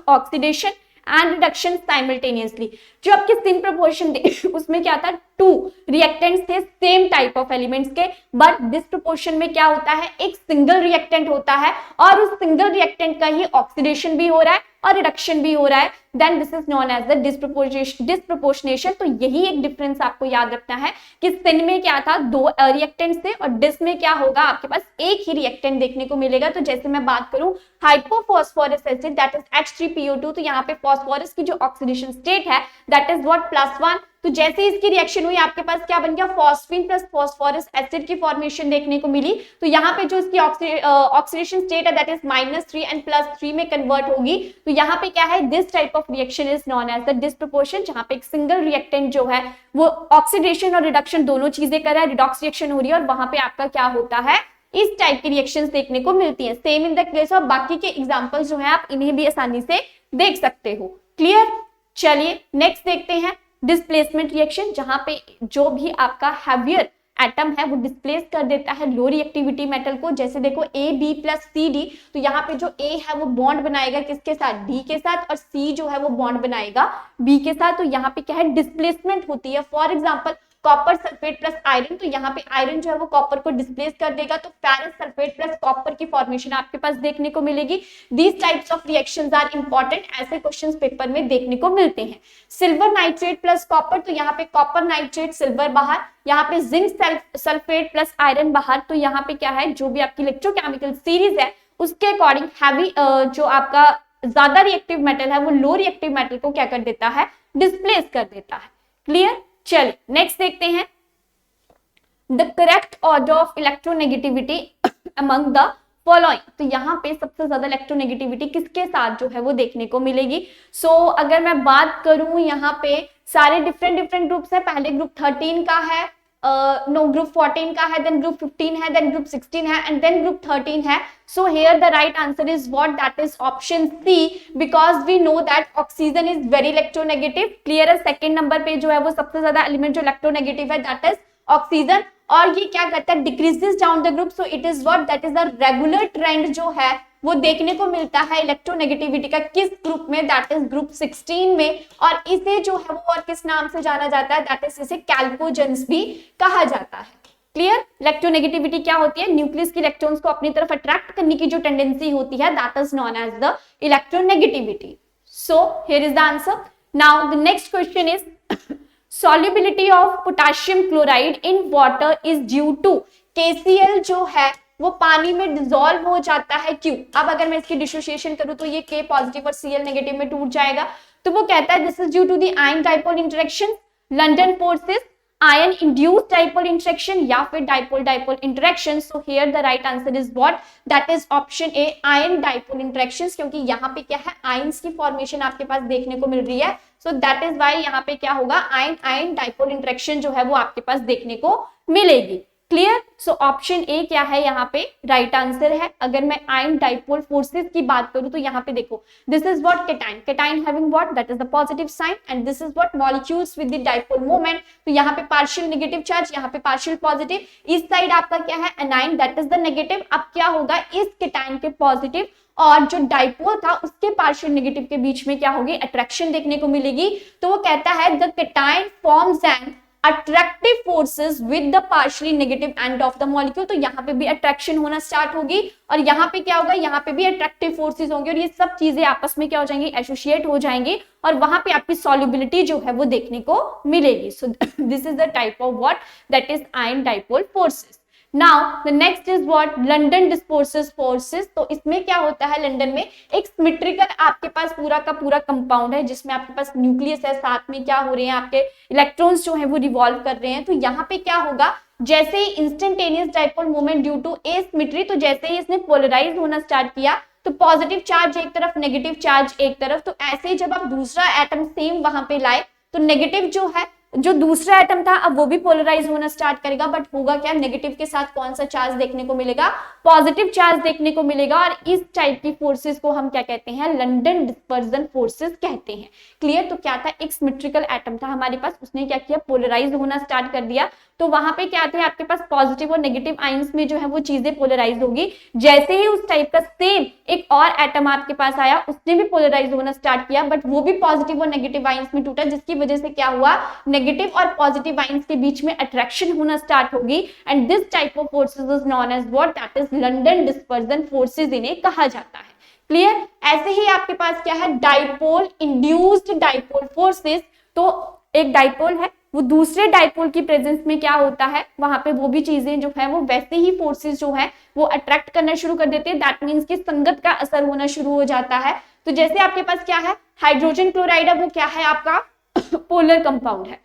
oxidation and reduction simultaneously. जो आपके सिन प्रोपोर्शन उसमें क्या था, 2 रिएक्टेंट्स थे सेम टाइप ऑफ एलिमेंट्स के, बट डिस्प्रोपोर्शन में क्या होता है, एक सिंगल रिएक्टेंट होता है और उस सिंगल रिएक्टेंट का ही ऑक्सीडेशन भी हो रहा है और रिडक्शन भी हो रहा है, then this is known as the disproportionation. तो यही एक डिफरेंस आपको याद रखना है कि सिन में क्या था, 2 रिएक्टेंट्स थे, और डिस में क्या होगा, आपके पास एक ही रिएक्टेंट देखने को मिलेगा। तो जैसे मैं बात करूं hypophosphorous acid, that is H3PO2, तो यहाँ पे फॉस्फोरस की जो ऑक्सीडेशन स्टेट है दैट इज व्हाट, +1। तो जैसे इसकी रिएक्शन हुई, आपके पास क्या बन गया, फॉस्फीन प्लस फॉस्फोरस एसिड की फॉर्मेशन देखने को मिली। तो यहाँ पे जो इसकी ऑक्सीडेशन स्टेट है दैट इज -3 एंड +3 में कन्वर्ट होगी। तो यहाँ पे क्या है, this type of reaction is known as the disproportion, जहाँ पे एक सिंगल रिएक्टेंट जो है वो ऑक्सीडेशन और रिडक्शन दोनों चीजें कर रहा है, रिडॉक्स रिएक्शन हो रही है, और वहां पे आपका क्या होता है, इस टाइप की रिएक्शंस देखने को मिलती हैं। Same in the case of बाकी के एग्जांपल्स जो है आप इन्हें भी आसानी से देख सकते हो। क्लियर। चलिए नेक्स्ट देखते हैं डिस्प्लेसमेंट रिएक्शन, जहां पे जो भी आपका हैवियर एटम है वो डिस्प्लेस कर देता है लो रिएक्टिविटी मेटल को। जैसे देखो AB + CD, तो यहाँ पे जो A है वो बॉन्ड बनाएगा किसके साथ, D के साथ, और C जो है वो बॉन्ड बनाएगा B के साथ। तो यहाँ पे क्या है, डिस्प्लेसमेंट होती है। For example copper sulphate plus iron, तो यहाँ पे आयरन जो है वो कॉपर को डिस्प्लेस कर देगा, तो फेरस सल्फेट प्लस कॉपर की फॉर्मेशन आपके पास देखने को मिलेगी। These types of reactions are important, ऐसे क्वेश्चंस पेपर में देखने को मिलते हैं। सिल्वर नाइट्रेट प्लस कॉपर, तो यहाँ पे कॉपर नाइट्रेट सिल्वर बाहर, यहाँ पे जिंक सल्फेट प्लस आयरन बाहर। तो यहाँ पे क्या है, जो भी आपकी इलेक्ट्रोकेमिकल सीरीज है उसके अकॉर्डिंग हैवी जो आपका ज्यादा रिएक्टिव मेटल है वो लो रिएक्टिव मेटल को क्या कर देता है, डिस्प्लेस कर देता है। क्लियर। चलिए नेक्स्ट देखते हैं the correct order of electronegativity among the following. तो यहाँ पे सबसे ज्यादा इलेक्ट्रोनेगेटिविटी किसके साथ जो है वो देखने को मिलेगी। सो अगर मैं बात करूं यहाँ पे सारे डिफरेंट ग्रुप्स है। पहले ग्रुप 13 का है, नो ग्रुप 14 का है, देन ग्रुप 15 है, देन ग्रुप 16 है एंड देन ग्रुप 13 है. So here the right answer is what, that is option C, because we know that oxygen is very electronegative. Clear है. सेकंड नंबर पे जो है वो सबसे ज्यादा एलिमेंट जो इलेक्ट्रोनेगेटिव है दैट इज ऑक्सीजन. और ये क्या करता है, decreases down the group. So it is what, that is the regular trend जो है वो देखने को मिलता है इलेक्ट्रोनेगेटिविटी का. किस ग्रुप में, दैट इज ग्रुप 16 में. और इसे जो है वो और किस नाम से जाना जाता है, दैट इज इसे कैल्कोजेंस भी कहा जाता है. क्लियर. इलेक्ट्रोनेगेटिविटी क्या होती है, न्यूक्लियस की इलेक्ट्रॉन्स को अपनी तरफ अट्रैक्ट करने की जो टेंडेंसी होती है that is known as the electronegativity. So here is the answer. Now the next question is solubility of potassium chloride in water is due to. KCl जो है वो पानी में डिसॉल्व हो जाता है, क्यों? अब अगर मैं इसकी डिसोसिएशन करूं तो ये K पॉजिटिव और Cl नेगेटिव में टूट जाएगा. तो वो कहता है this is due to the ion dipole interaction, London forces, ion induced dipole interaction या फिर dipole dipole interaction. So here the right answer is what, that is option A, ion dipole interactions. क्योंकि यहाँ पे क्या है, ions की formation आपके पास देखने को मिल रही है. सो दैट इज व्हाई यहाँ पे क्या होगा, आयन आयन डाइपोल इंटरेक्शन जो है वो आपके पास देखने को मिलेगी. क्लियर. सो ऑप्शन ए क्या है यहाँ पे राइट आंसर है. अगर मैं आयन डाइपोल फोर्सेस की बात करूं तो यहाँ पे देखो, this is what cation, cation having what, that is the positive sign and this is what molecules with the dipole moment. तो यहाँ पे पार्शियल नेगेटिव चार्ज, यहाँ पे पार्शियल पॉजिटिव. इस साइड आपका क्या है, A9, that is the negative. अब क्या होगा, इस केटाइन के पॉजिटिव और जो डाइपोल था उसके पार्शियल नेगेटिव के बीच में क्या होगी, अट्रैक्शन देखने को मिलेगी. तो वो कहता है the cation forms an attractive forces with the partially negative end of the molecule. तो यहाँ पे भी अट्रैक्शन होना स्टार्ट होगी और यहाँ पे क्या होगा, यहाँ पे भी अट्रैक्टिव फोर्सेस होंगे और ये सब चीजें आपस में क्या हो जाएंगी, एसोसिएट हो जाएंगी और वहां पे आपकी सॉल्युबिलिटी जो है वो देखने को मिलेगी. सो this is the type of what, that is ion dipole forces. Now the next is what, London dispersive forces. तो इसमें क्या होता है, लंदन में एक सिमेट्रिकल आपके पास पूरा का पूरा कंपाउंड है जिसमें आपके पास न्यूक्लियस है, साथ में क्या हो रहे हैं आपके इलेक्ट्रॉन्स जो है वो रिवॉल्व कर रहे हैं. तो यहाँ पे क्या होगा, जैसे ही instantaneous dipole moment due to asymmetry, तो जैसे ही इसने पोलराइज होना स्टार्ट किया तो पॉजिटिव चार्ज एक तरफ, नेगेटिव चार्ज एक तरफ. तो ऐसे जब आप दूसरा एटम सेम वहां पे लाए तो नेगेटिव जो है, जो दूसरा एटम था अब वो भी पोलराइज होना स्टार्ट करेगा. बट होगा क्या, नेगेटिव के साथ कौन सा चार्ज देखने को मिलेगा, पॉजिटिव चार्ज देखने को मिलेगा. और इस टाइप की फोर्सेस को हम क्या कहते हैं, लंदन डिस्पर्जन फोर्सेस कहते हैं. क्लियर. तो क्या था, एक सिमेट्रिकल एटम था हमारे पास, उसने क्या किया, पोलराइज होना स्टार्ट कर दिया. तो वहां पे क्या थे आपके पास, पॉजिटिव और नेगेटिव आयंस में जो है वो चीजें पोलराइज होगी. जैसे ही उस टाइप का सेम एक और एटम आपके पास आया, उसने भी पोलराइज होना स्टार्ट किया बट वो भी पॉजिटिव और नेगेटिव आयंस में टूटा, जिसकी वजह से क्या हुआ, नेगेटिव और पॉजिटिव आयंस के बीच में अट्रैक्शन होना स्टार्ट होगी. And this type of forces is known as what, that is London dispersion forces इन्हें कहा जाता है. क्लियर. ऐसे ही आपके पास क्या है, डाइपोल इंड्यूस्ड डाइपोल फोर्सेस. तो एक डाइपोल है, वो दूसरे डाइपोल की प्रेजेंस में क्या होता है, वहां पे वो भी चीजें जो है वो वैसे ही फोर्सेस जो है वो अट्रैक्ट करना शुरू कर देते हैं. दैट मींस कि संगत का असर होना शुरू हो जाता है. तो जैसे आपके पास क्या है, हाइड्रोजन क्लोराइड है, वो क्या है आपका पोलर कंपाउंड है,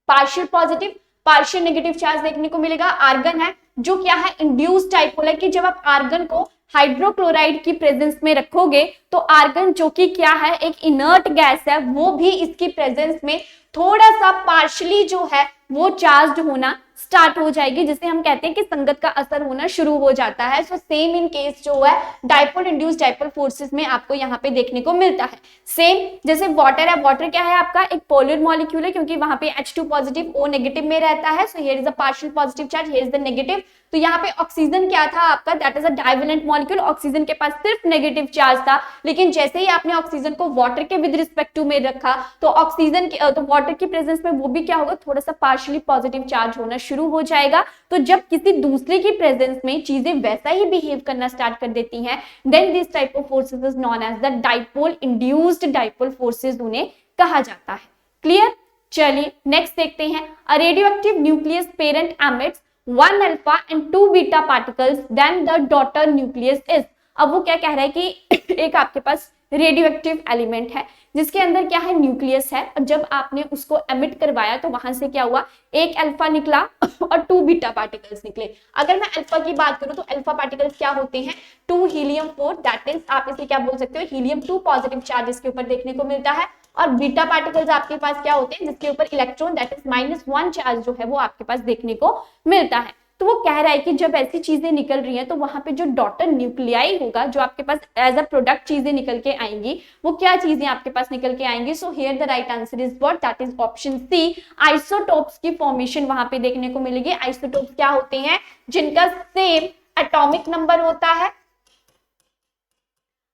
partial positive partial negative charge देखने को मिलेगा. आर्गन है जो क्या है, इंड्यूस्ड डाइपोल है, कि जब आप आर्गन को हाइड्रोक्लोराइड की प्रेजेंस में रखोगे तो आर्गन जो कि क्या है, एक इनर्ट गैस है, वो भी इसकी प्रेजेंस में थोड़ा सा पार्शियली जो है वो चार्ज होना स्टार्ट हो जाएगी, जिसे हम कहते हैं कि संगत का असर होना शुरू हो जाता है. सो सेम इन केस जो है डाइपोल इंड्यूस्ड डाइपोल फोर्सेस में आपको यहाँ पे देखने को मिलता है. सेम जैसे वाटर है, वाटर क्या है आपका, एक पोलर मॉलिक्यूल है, क्योंकि वहां पे H2 पॉजिटिव O नेगेटिव में रहता है. So here is the partial positive charge, here is the negative. तो यहाँ पे ऑक्सीजन क्या था आपका, that is a divalent molecule. Oxygen के पास सिर्फ नेगेटिव चार्ज था, लेकिन जैसे ही आपने ऑक्सीजन को वाटर के विद रिस्पेक्ट टू में रखा तो ऑक्सीजन तो वाटर की प्रेजेंस में वो भी क्या होगा, थोड़ा सा पार्शियली पॉजिटिव चार्ज होना शुरू हो जाएगा. तो जब किसी दूसरे की प्रेजेंस में चीजें वैसा ही बिहेव करना स्टार्ट कर देती हैं, then this type of forces is known as the dipole induced dipole forces उन्हें कहा जाता है. क्लियर. चलिए नेक्स्ट देखते हैं. A radioactive nucleus parent emits 1 alpha and 2 beta particles then the daughter nucleus is. अब वो क्या कह रहा है कि एक आपके पास रेडियोएक्टिव एलिमेंट है जिसके अंदर क्या है, न्यूक्लियस है, और जब आपने उसको एमिट करवाया तो वहां से क्या हुआ, एक अल्फा निकला और 2 बीटा पार्टिकल्स निकले. अगर मैं अल्फा की बात करूं तो अल्फा पार्टिकल्स क्या होते हैं, 2 हीलियम 4, दैट इज आप इसे क्या बोल सकते हो, हीलियम 2 पॉजिटिव चार्ज इसके ऊपर देखने को मिलता है. और बीटा पार्टिकल्स आपके पास क्या होते हैं जिसके ऊपर इलेक्ट्रॉन दैट इज -1 चार्ज जो है वो आपके पास देखने को मिलता है। तो वो कह रहा है कि जब ऐसी चीजें निकल रही हैं तो वहां पे जो डॉटर न्यूक्लियाई होगा, जो आपके पास एज अ प्रोडक्ट चीजें निकल के आएंगी, वो क्या चीजें आपके पास निकल के आएंगी। So here the right answer is what, that is option C, isotopes की फॉर्मेशन वहां पे देखने को मिलेगी। आइसोटोप्स क्या होते हैं, जिनका सेम एटॉमिक नंबर होता है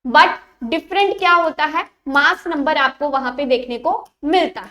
बट डिफरेंट क्या होता है, मास नंबर आपको वहां पे देखने को मिलता है।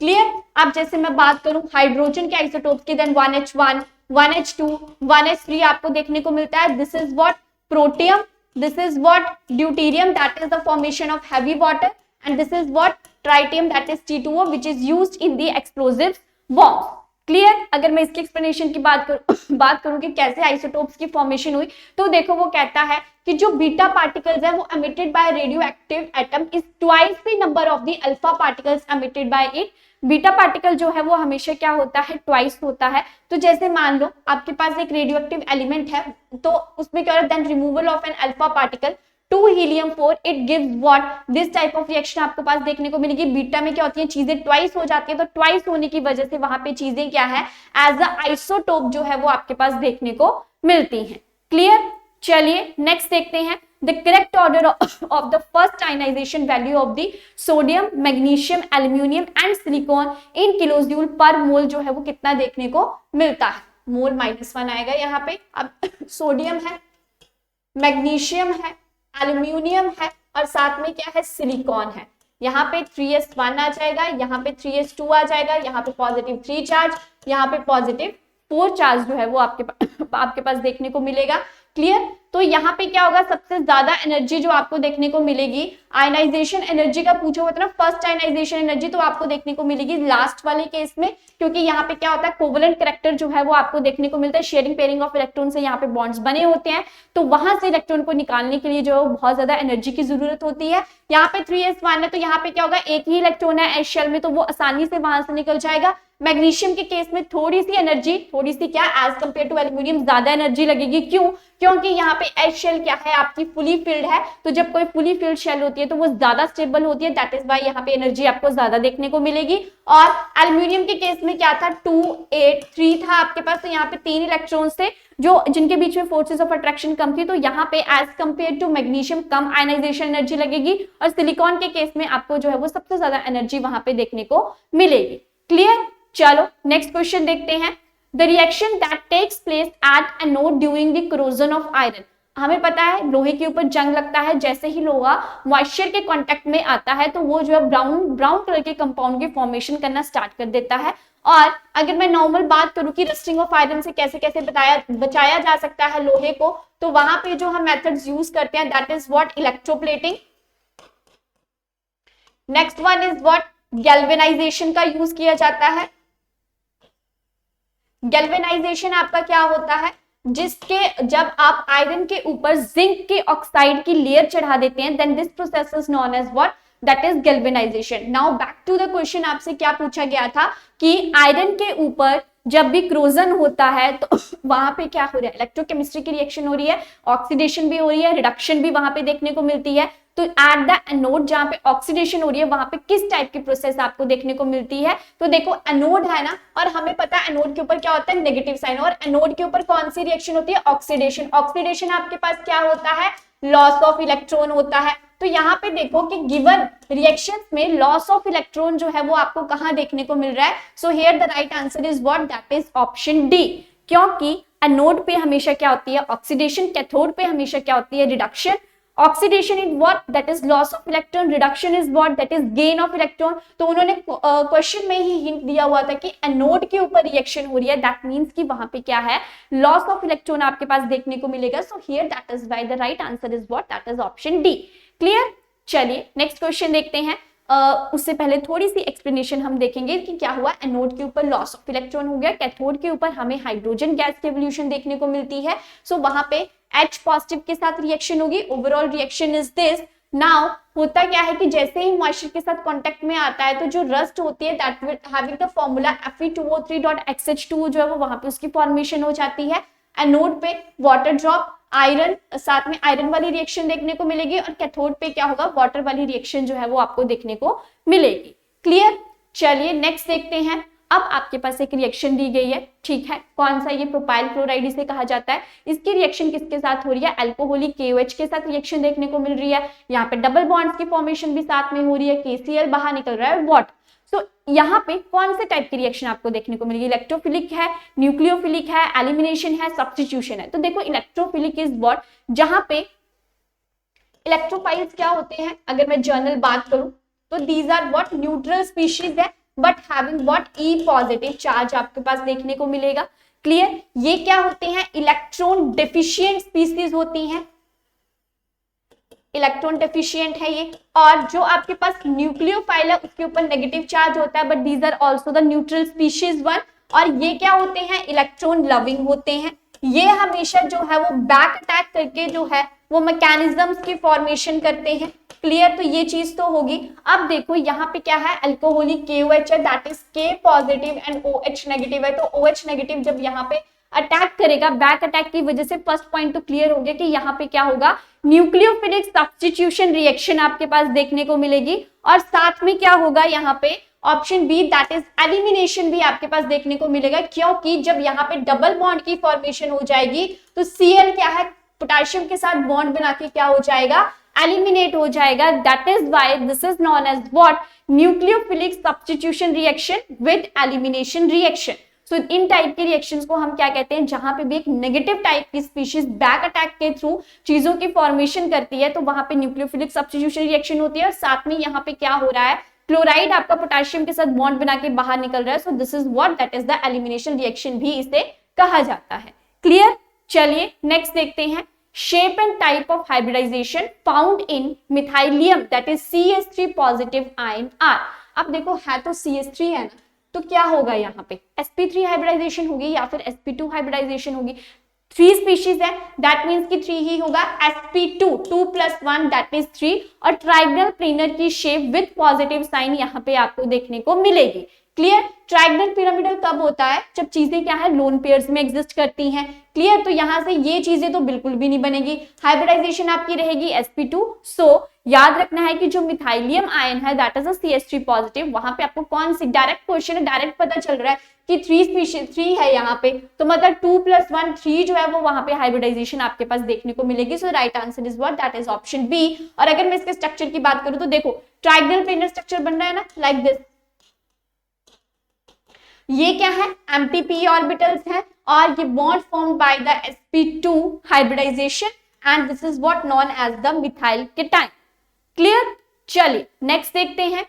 क्लियर। अब जैसे मैं बात करूं हाइड्रोजन के आइसोटोप्स की, देन 1h1, 1h2, 1h3 आपको देखने को मिलता है। This is what protium, this is what deuterium, that is the formation of heavy water, and this is what tritium, that is T2O, which is used in the explosive bombs. Clear. अगर मैं इसके explanation की बात करूं कि कैसे isotopes की formation हुई, तो देखो वो कहता है कि जो बीटा पार्टिकल्स है वो emitted by radioactive atom is twice the number of the alpha particles emitted by it। Beta particle जो है वो हमेशा क्या होता है, ट्वाइस होता है। तो जैसे मान लो आपके पास एक रेडियोएक्टिव एलिमेंट है, तो उसमें क्या हो रहा है, then removal of an alpha particle to helium four it gives what, this type of reaction आपको पास देखने को मिलेगी। बीटा में क्या होती है, चीजें ट्वाइस हो जाती है, तो ट्वाइस होने की वजह से वहां पे चीजें क्या है, एज अ आइसोटोप जो है वो आपके पास देखने को मिलती हैं। क्लियर। चलिए नेक्स्ट देखते हैं, the correct order of the first ionization value of the sodium, magnesium, aluminium and silicon in kilojoule per mole जो है वो कितना देखने को मिलता है। मोल -1 आएगा यहाँ पे। अब सोडियम है, मैग्नीशियम है, एल्यूमिनियम है और साथ में क्या है, सिलिकॉन है। यहाँ पे 3s1 आ जाएगा, यहाँ पे 3s2 आ जाएगा, यहाँ पे +3 चार्ज, यहाँ पे +4 चार्ज जो है वो आपके पास देखने को मिलेगा। क्लियर। तो यहाँ पे क्या होगा, सबसे ज्यादा एनर्जी जो आपको देखने को मिलेगी, आयनाइजेशन एनर्जी का पूछा हुआ था ना, फर्स्ट आयनाइजेशन एनर्जी, तो आपको देखने को मिलेगी लास्ट वाले केस में, क्योंकि यहाँ पे क्या होता है, कोवलेंट कैरेक्टर जो है वो आपको देखने को मिलता है। शेयरिंग पेयरिंग ऑफ इलेक्ट्रॉन से यहाँ पे बॉन्ड्स बने होते हैं, तो वहां से इलेक्ट्रॉन को निकालने के लिए जो है बहुत ज्यादा एनर्जी की जरूरत होती है। यहाँ पे 3s1 है, तो यहाँ पे क्या होगा, एक ही इलेक्ट्रॉन है एस शेल में, तो वो आसानी से वहां से निकल जाएगा। मैग्नीशियम के केस में थोड़ी सी एनर्जी, थोड़ी सी क्या, एज कंपेयर टू एल्यूमिनियम ज्यादा एनर्जी लगेगी। क्यों? क्योंकि यहाँ पे एस शेल क्या है, आपकी फुली फिल्ड है, तो जब कोई फुली फिल्ड शेल होती है तो वो ज्यादा स्टेबल होती है, दैट इज व्हाई यहाँ पे एनर्जी आपको ज्यादा देखने को मिलेगी। और एल्यूमिनियम के केस में क्या था, 2, 8, 3 था आपके पास, तो यहाँ पे 3 इलेक्ट्रॉन्स थे जो जिनके बीच में फोर्सेस ऑफ अट्रैक्शन कम थी, तो यहाँ पे as compare to magnesium come ionization energy लगेगी। और सिलिकॉन के केस में आपको जो है वो सबसे ज्यादा एनर्जी वहां पे देखने को मिलेगी। क्लियर। चलो नेक्स्ट क्वेश्चन देखते हैं, the reaction that takes place at anode during the corrosion of iron. हमें पता है लोहे के ऊपर जंग लगता है, जैसे ही लोहा मॉइस्चर के कांटेक्ट में आता है तो वो जो है ब्राउन कलर के कंपाउंड की फॉर्मेशन करना स्टार्ट कर देता है। और अगर मैं नॉर्मल बात करूं कि रस्टिंग ऑफ आयरन से कैसे कैसे बचाया जा सकता है लोहे को, तो वहां पे जो हम मेथड्स यूज करते हैं, that is what, electroplating. Next one is what, galvanisation का यूज किया जाता है। गैल्वेनाइजेशन आपका क्या होता है, जिसके जब आप आयरन के ऊपर जिंक के ऑक्साइड की लेयर चढ़ा देते हैं, then this process is known as what, that is galvanization. Now back to the question, आपसे क्या पूछा गया था कि आयरन के ऊपर जब भी क्रोजन होता है तो वहां पे क्या हो रहा है, इलेक्ट्रोकेमिस्ट्री की रिएक्शन हो रही है, ऑक्सीडेशन भी हो रही है, रिडक्शन भी वहां पे देखने को मिलती है। तो एट द एनोड जहां पे ऑक्सीडेशन हो रही है, वहां पे किस टाइप की प्रोसेस आपको देखने को मिलती है, तो देखो एनोड है ना, और हमें पता है एनोड के ऊपर क्या होता है, नेगेटिव साइन, और एनोड के ऊपर कौन सी रिएक्शन होती है, ऑक्सीडेशन। ऑक्सीडेशन आपके पास क्या होता है, लॉस ऑफ इलेक्ट्रॉन होता है। तो यहाँ पे देखो कि गिवन रिएक्शंस में लॉस ऑफ इलेक्ट्रॉन जो है वो आपको कहां देखने को मिल रहा है। So here the right answer is what, that is option D, क्योंकि एनोड पे हमेशा क्या होती है, ऑक्सीडेशन, कैथोड पे हमेशा क्या होती है, reduction. Oxidation is what, that is loss of electron, reduction is what, that is gain of electron. तो उन्होंने क्वेश्चन में ही हिंट दिया हुआ था कि एनोड के ऊपर रिएक्शन हो रही है, दैट मींस कि वहां पे क्या है, लॉस ऑफ इलेक्ट्रॉन आपके पास देखने को मिलेगा। So here that is why the right answer is what, that is option D. Clear. चलिए नेक्स्ट क्वेश्चन देखते हैं। उससे पहले थोड़ी सी एक्सप्लेनेशन हम देखेंगे कि क्या हुआ, एनोड के ऊपर लॉस ऑफ इलेक्ट्रॉन हो गया, कैथोड के ऊपर हमें हाइड्रोजन गैस की एवोल्यूशन देखने को मिलती है। सो वहां पे H पॉजिटिव के साथ रिएक्शन होगी। Overall reaction is this. Now होता क्या है कि जैसे ही मॉइस्चर के साथ कांटेक्ट में आता है तो जो रस्ट होती है, that will having the formula Fe2O3.XH2 जो है वो वहां पे उसकी फॉर्मेशन हो जाती है। एनोड पे वाटर ड्रॉप, आयरन, साथ में आयरन वाली रिएक्शन देखने को मिलेगी, और कैथोड पे क्या होगा, वाटर वाली रिएक्शन जो है वो आपको देखने को मिलेगी। क्लियर। चलिए नेक्स्ट देखते हैं। अब आपके पास एक रिएक्शन दी गई है, ठीक है, कौन सा, ये प्रोपाइल क्लोराइड इसे कहा जाता है। इसकी रिएक्शन किसके साथ हो रही है, अल्कोहलिक KOH के साथ रिएक्शन देखने को मिल रही है। यहाँ पे डबल बॉन्ड्स की फॉर्मेशन भी साथ में हो रही है, KCl बाहर निकल रहा है, वाटर। सो यहाँ पे कौन से टाइप की रिएक्शन आपको देखने को मिलेगी, इलेक्ट्रोफिलिक है, न्यूक्लियोफिलिक है, एलिमिनेशन है, सब्स्टिट्यूशन है। तो देखो इलेक्ट्रोफिलिक इज व्हाट, जहां पे इलेक्ट्रोफाइल्स क्या होते हैं, अगर मैं जर्नल बात करूं तो these are what, neutral species है but having what, E positive charge आपके पास देखने को मिलेगा। क्लियर। ये क्या होते हैं, इलेक्ट्रॉन डेफिशिएंट स्पीशीज होती हैं, इलेक्ट्रॉन डेफिशिएंट है ये। और जो आपके पास न्यूक्लियोफाइल है उसके ऊपर नेगेटिव चार्ज होता है, but these are also the neutral species one. और ये क्या होते हैं, इलेक्ट्रॉन लविंग होते हैं। ये हमेशा जो है वो बैक अटैक करके जो है वो मैकेनिज्म्स की फॉर्मेशन करते हैं। क्लियर। तो ये चीज तो होगी। अब देखो यहाँ पे क्या है, अल्कोहलिक KOH है, that is K positive and OH negative है। तो OH नेगेटिव जब यहाँ पे अटैक करेगा, बैक अटैक की वजह से फर्स्ट पॉइंट तो क्लियर हो गया कि यहाँ पे क्या होगा, न्यूक्लियोफिलिक सब्स्टिट्यूशन रिएक्शन आपके पास देखने को मिलेगी। और साथ में क्या होगा यहाँ पे, option B that is elimination भी आपके पास देखने को मिलेगा, क्योंकि जब यहाँ पे डबल बॉन्ड की फॉर्मेशन हो जाएगी तो Cl क्या है, पोटेशियम के साथ बॉन्ड बना के क्या हो जाएगा, एलिमिनेट हो जाएगा। That is why this is known as what, nucleophilic substitution reaction with elimination reaction. So इन टाइप के रिएक्शंस को हम क्या कहते हैं, जहां पे भी एक नेगेटिव टाइप की स्पीशीज बैक अटैक के थ्रू चीजों की फॉर्मेशन करती है, तो वहां पे न्यूक्लियोफिलिक सब्स्टिट्यूशन रिएक्शन होती है। और साथ में यहाँ पे क्या हो रहा है, क्लोराइड आपका पोटेशियम के साथ बॉन्ड बना के बाहर निकल रहा है। So this is what, that is the elimination reaction भी इसे कहा जाता है। क्लियर। चलिए नेक्स्ट देखते हैं, shape and type of hybridization found in methylium that is CH3 positive ion R। अब देखो है तो CH3 है ना, तो क्या होगा यहाँ पे, sp3 हाइब्रिडाइजेशन होगी या फिर sp2 हाइब्रिडाइजेशन होगी। 3 स्पीशीज है, दैट मीन्स कि 3 ही होगा, sp2 2 + 1 दैट मीन्स 3। और ट्राइगोनल प्लेनर की शेप विद पॉजिटिव साइन यहाँ पे आपको देखने को मिलेगी। क्लियर। ट्राइगोनल पिरामिडल कब होता है, जब चीजें क्या है, लोन पेयर्स में एग्जिस्ट करती हैं। क्लियर। तो यहाँ से ये चीजें तो बिल्कुल भी नहीं बनेगी, हाइब्रिडाइजेशन आपकी रहेगी sp2। सो याद रखना है कि जो मिथाइलियम आयन है that is a CH3 positive, वहां पे आपको कौन सी, डायरेक्ट क्वेश्चन है, डायरेक्ट पता चल रहा है कि 3 स्पीशीज 3 है यहाँ पे, तो मतलब 2 + 1 3 जो है वो वहां पे हाइब्रिडाइजेशन आपके पास देखने को मिलेगी। So right answer is what, that is option B. और अगर मैं इसके स्ट्रक्चर की बात करूं तो देखो ट्राइगोनल प्लेनर स्ट्रक्चर बन रहा है ना, लाइक दिस। ये क्या है, एम्प्टी ऑर्बिटल्स है, और ये bond formed by the sp2 hybridization, and this is what known as the methyl ketene. Clear. चलिए नेक्स्ट देखते हैं,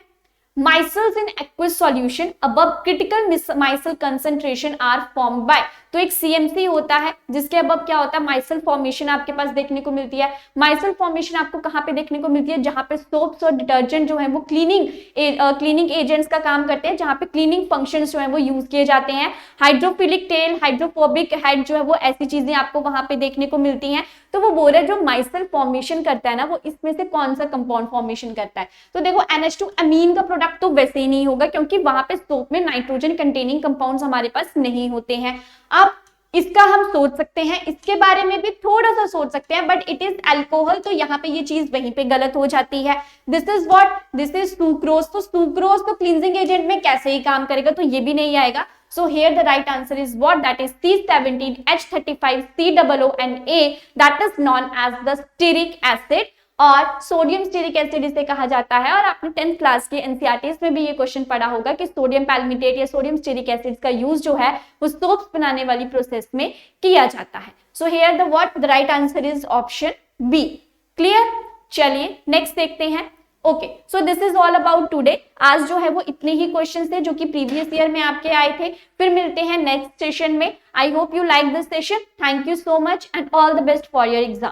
micelles in aqueous solution above critical micelle concentration are formed by. तो एक CMC होता है जिसके अबव क्या होता है, माइसल फॉर्मेशन आपके पास देखने को मिलती है। माइसल फॉर्मेशन आपको कहाँ पे देखने को मिलती है, जहां पे सोप्स और डिटर्जेंट जो है वो क्लीनिंग एजेंट्स का काम करते हैं, जहां पे क्लीनिंग फंक्शंस जो है वो यूज किए जाते हैं। हाइड्रोफिलिक टेल, हाइड्रोफोबिक हेड जो है वो ऐसी चीजें आपको वहां पे देखने को मिलती हैं। तो वो बोल रहे जो माइसल फॉर्मेशन करता है ना, वो इसमें से कौन सा कंपाउंड फॉर्मेशन करता है। तो देखो NH2 अमीन का प्रोडक्ट तो वैसे ही नहीं होगा, क्योंकि वहां पे सोप में नाइट्रोजन कंटेनिंग कंपाउंड्स हमारे पास नहीं होते हैं। अब इसका हम सोच सकते हैं, इसके बारे में भी थोड़ा सा सोच सकते हैं, बट इट इज अल्कोहल, तो यहाँ पे ये चीज वहीं पे गलत हो जाती है। This is what, this is sucrose. तो सुक्रोज तो क्लींजिंग एजेंट में कैसे ही काम करेगा, तो ये भी नहीं आएगा। So here the right answer is what, that is C17H35COO that is known as the stearic acid, और सोडियम स्टीरिक एसिड इसे कहा जाता है। और आपने 10th क्लास के एनसीईआरटीज में भी ये क्वेश्चन पढ़ा होगा कि सोडियम पैल्मिटेट या सोडियम स्टीरिक एसिड का यूज जो है वो सोप्स बनाने वाली प्रोसेस में किया जाता है। So here the what, the right answer is option B. Clear. चलिए नेक्स्ट देखते हैं। Okay, so this is all about today. आज जो है वो इतने ही क्वेश्चंस थे जो कि प्रीवियस ईयर में आपके आए थे। फिर मिलते हैं नेक्स्ट सेशन में। I hope you like this session. Thank you so much and all the best for your exam.